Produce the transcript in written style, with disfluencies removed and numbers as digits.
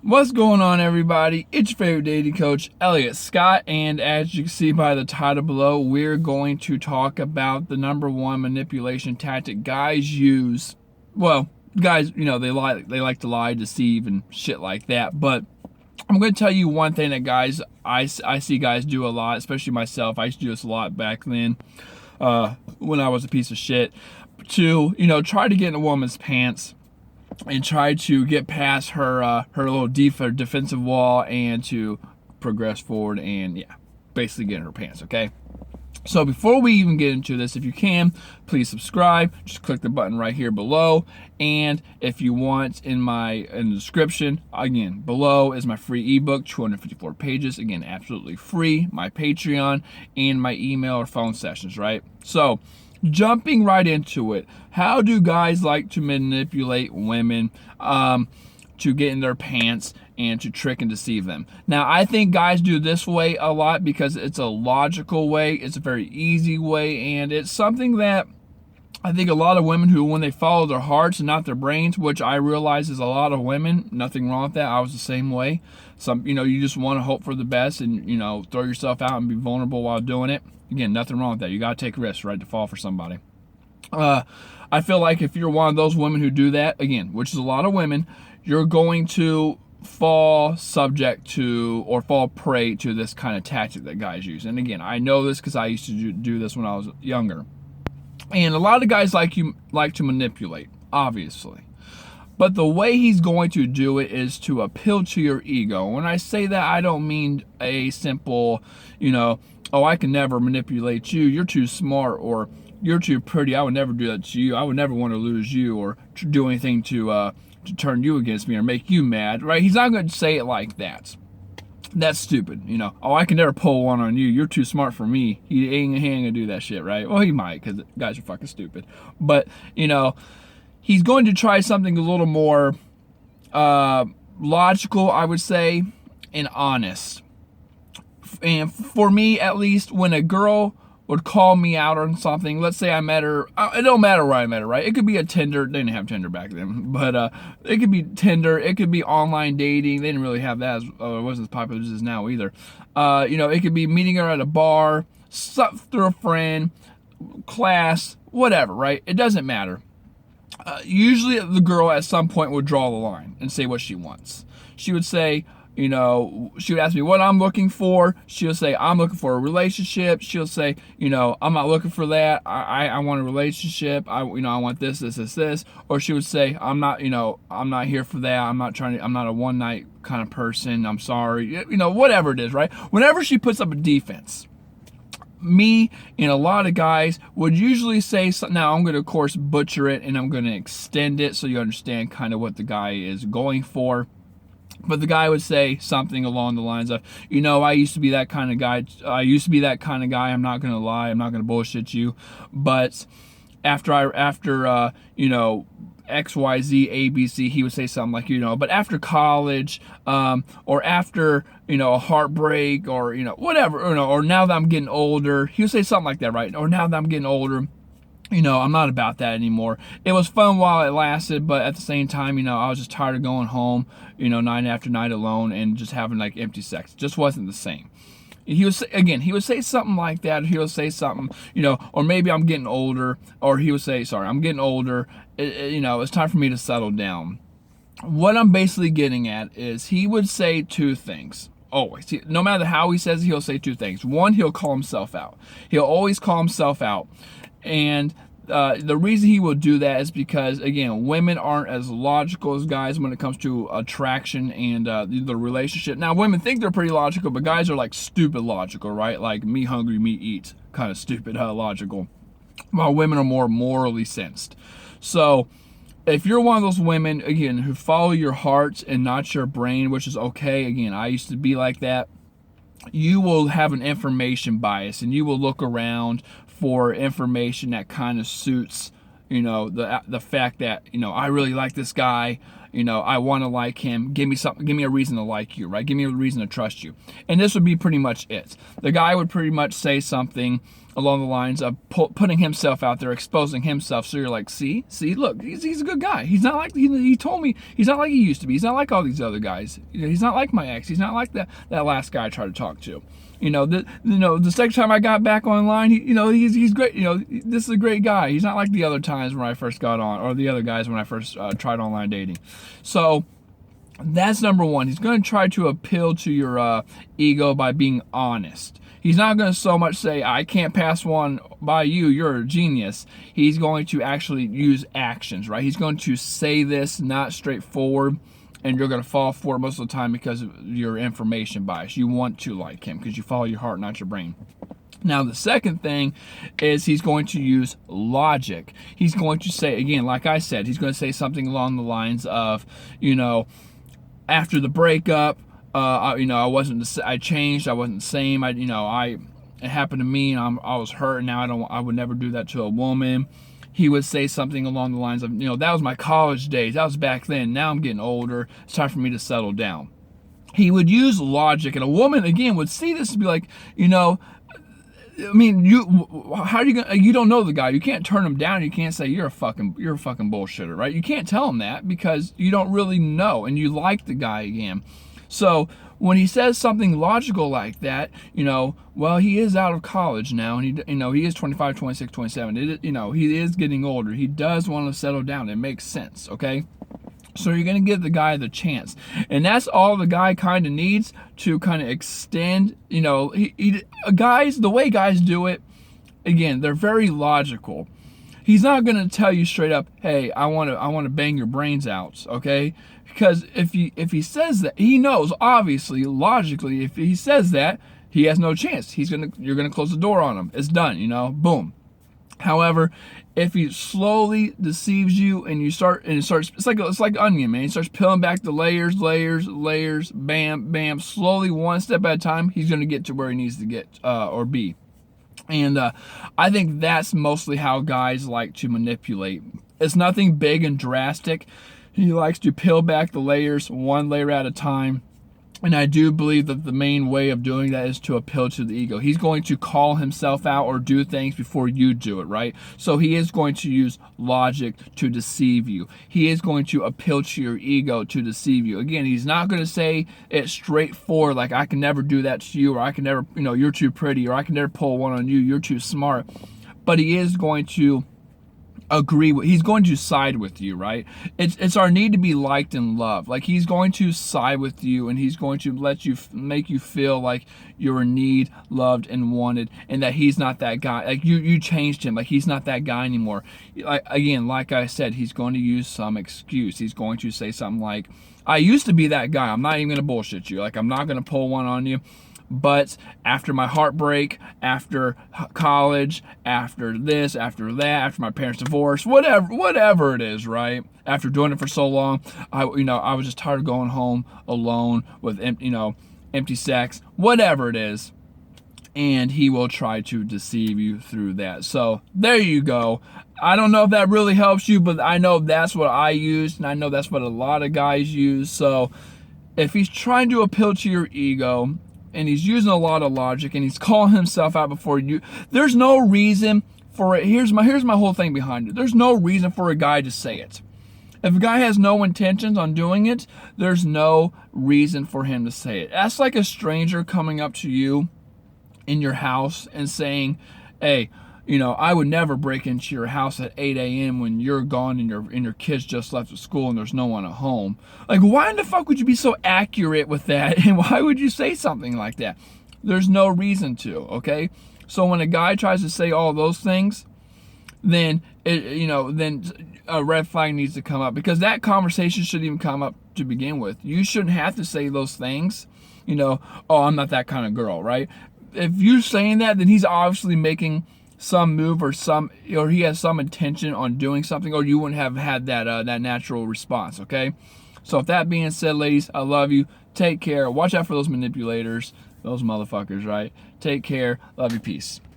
What's going on, everybody? It's your favorite dating coach, Elliot Scott, and as you can see by the title below, we're going to talk about the number one manipulation tactic guys use. Well, guys, they like to lie, deceive, and shit like that. But I'm going to tell you one thing that guys, I see guys do a lot, especially myself. I used to do this a lot back then, when I was a piece of shit. To try to get in a woman's pants and try to get past her little defensive wall and to progress forward and basically get in her pants. Okay, so before we even get into this, if you can, please subscribe. Just click the button right here below, and if you want, in the description again below is my free ebook, 254 pages, again absolutely free, my Patreon, and my email or phone sessions. Right, so jumping right into it, how do guys like to manipulate women to get in their pants and to trick and deceive them? Now, I think guys do this way a lot because it's a logical way, it's a very easy way, and it's something that I think a lot of women who, when they follow their hearts and not their brains, which I realize is a lot of women, nothing wrong with that. I was the same way. You just want to hope for the best and, throw yourself out and be vulnerable while doing it. Again, nothing wrong with that. You got to take risks, right, to fall for somebody. I feel like if you're one of those women who do that, again, which is a lot of women, you're going to fall subject to or fall prey to this kind of tactic that guys use. And again, I know this because I used to do this when I was younger. And a lot of guys like to manipulate, obviously. But the way he's going to do it is to appeal to your ego. When I say that, I don't mean a simple, oh, I can never manipulate you, you're too smart, or you're too pretty, I would never do that to you, I would never want to lose you, or to do anything to turn you against me or make you mad, right? He's not going to say it like that. That's stupid, Oh, I can never pull one on you, you're too smart for me. He ain't gonna do that shit, right? Well, he might, because guys are fucking stupid. But, he's going to try something a little more logical, I would say, and honest. And for me, at least, when a girl would call me out on something, let's say I met her, it don't matter where I met her, right? It could be a Tinder, they didn't have Tinder back then, but it could be Tinder, it could be online dating, they didn't really have that, it wasn't as popular as it is now either. It could be meeting her at a bar, through a friend, class, whatever, right? It doesn't matter. Usually the girl at some point would draw the line and say what she wants. She would say, she would ask me what I'm looking for. She'll say, I'm looking for a relationship. She'll say, I'm not looking for that. I want a relationship. I want this. Or she would say, I'm not here for that. I'm not a one night kind of person. I'm sorry. Whatever it is, right? Whenever she puts up a defense, me and a lot of guys would usually say something. Now, I'm going to, of course, butcher it and I'm going to extend it so you understand kind of what the guy is going for. But the guy would say something along the lines of, I used to be that kind of guy. I'm not going to lie. I'm not going to bullshit you. But after X, Y, Z, A, B, C, he would say something like, but after college, or after, a heartbreak, or, whatever, or now that I'm getting older, he would say something like that, right? Or now that I'm getting older, I'm not about that anymore. It was fun while it lasted, but at the same time, I was just tired of going home, night after night alone and just having like empty sex. It just wasn't the same. He would say something like that. He would say something, or maybe I'm getting older, or he would say, sorry, I'm getting older. It's time for me to settle down. What I'm basically getting at is he would say two things. Always. No matter how he says it, he'll say two things. One, he'll call himself out. He'll always call himself out. And the reason he will do that is because, again, women aren't as logical as guys when it comes to attraction and the relationship. Now, women think they're pretty logical, but guys are like stupid logical, right? Like me hungry, me eat, kind of stupid logical. While women are more morally sensed. So if you're one of those women, again, who follow your heart and not your brain, which is okay, again, I used to be like that, you will have an information bias and you will look around for information that kind of suits, the fact that, I really like this guy, I want to like him. Give me a reason to like you, right? Give me a reason to trust you. And this would be pretty much it. The guy would pretty much say something along the lines of putting himself out there, exposing himself. So you're like, see, look, he's a good guy. He's not like he told me. He's not like he used to be. He's not like all these other guys. He's not like my ex. He's not like that last guy I tried to talk to. The second time I got back online, he's great. This is a great guy. He's not like the other times when I first got on, or the other guys when I first tried online dating. So that's number one. He's going to try to appeal to your ego by being honest. He's not going to so much say, I can't pass one by you, you're a genius. He's going to actually use actions, right? He's going to say this not straightforward, and you're going to fall for it most of the time because of your information bias. You want to like him because you follow your heart, not your brain. Now, the second thing is he's going to use logic. He's going to say, again, like I said, he's going to say something along the lines of, after the breakup, I changed. I wasn't the same. It happened to me, and I was hurt. And now I would never do that to a woman. He would say something along the lines of, that was my college days. That was back then. Now I'm getting older. It's time for me to settle down. He would use logic, and a woman again would see this and be like, you don't know the guy. You can't turn him down. You can't say you're a fucking bullshitter, right? You can't tell him that because you don't really know, and you like the guy again. So when he says something logical like that, well, he is out of college now, and he is 25, 26, 27. He is getting older. He does want to settle down. It makes sense, okay? So you're going to give the guy the chance. And that's all the guy kind of needs to kind of extend, guys, the way guys do it, again, they're very logical. He's not going to tell you straight up, hey, I want to bang your brains out, okay? Because if he says that, he knows, obviously, logically, if he says that, he has no chance. You're gonna close the door on him. It's done, boom. However, if he slowly deceives you and it's like onion, man. He starts peeling back the layers, bam, slowly, one step at a time, he's gonna get to where he needs to get or be. And I think that's mostly how guys like to manipulate. It's nothing big and drastic. He likes to peel back the layers, one layer at a time. And I do believe that the main way of doing that is to appeal to the ego. He's going to call himself out or do things before you do it, right? So he is going to use logic to deceive you. He is going to appeal to your ego to deceive you. Again, he's not going to say it straightforward, like I can never do that to you, or I can never, you're too pretty, or I can never pull one on you, you're too smart. But he is going to he's going to side with you, right? It's our need to be liked and loved. Like, he's going to side with you, and he's going to make you feel like you're in need, loved, and wanted, and that he's not that guy. Like, you changed him. Like, he's not that guy anymore. Like I said, he's going to use some excuse. He's going to say something like, I used to be that guy. I'm not even going to bullshit you. Like, I'm not going to pull one on you. But after my heartbreak, after college, after this, after that, after my parents' divorce, whatever it is, right? After doing it for so long, I was just tired of going home alone with empty sacks, whatever it is. And he will try to deceive you through that. So there you go. I don't know if that really helps you, but I know that's what I used, and I know that's what a lot of guys use. So if he's trying to appeal to your ego, and he's using a lot of logic, and he's calling himself out before you, there's no reason for it. Here's my whole thing behind it. There's no reason for a guy to say it. If a guy has no intentions on doing it, there's no reason for him to say it. That's like a stranger coming up to you in your house and saying, hey, I would never break into your house at 8 a.m. when you're gone and your kids just left at school and there's no one at home. Like, why in the fuck would you be so accurate with that? And why would you say something like that? There's no reason to, okay? So when a guy tries to say all those things, then a red flag needs to come up, because that conversation shouldn't even come up to begin with. You shouldn't have to say those things, oh, I'm not that kind of girl, right? If you're saying that, then he's obviously making some move or he has some intention on doing something, or you wouldn't have had that natural response, okay? So with that being said, ladies, I love you. Take care. Watch out for those manipulators, those motherfuckers, right? Take care. Love you. Peace.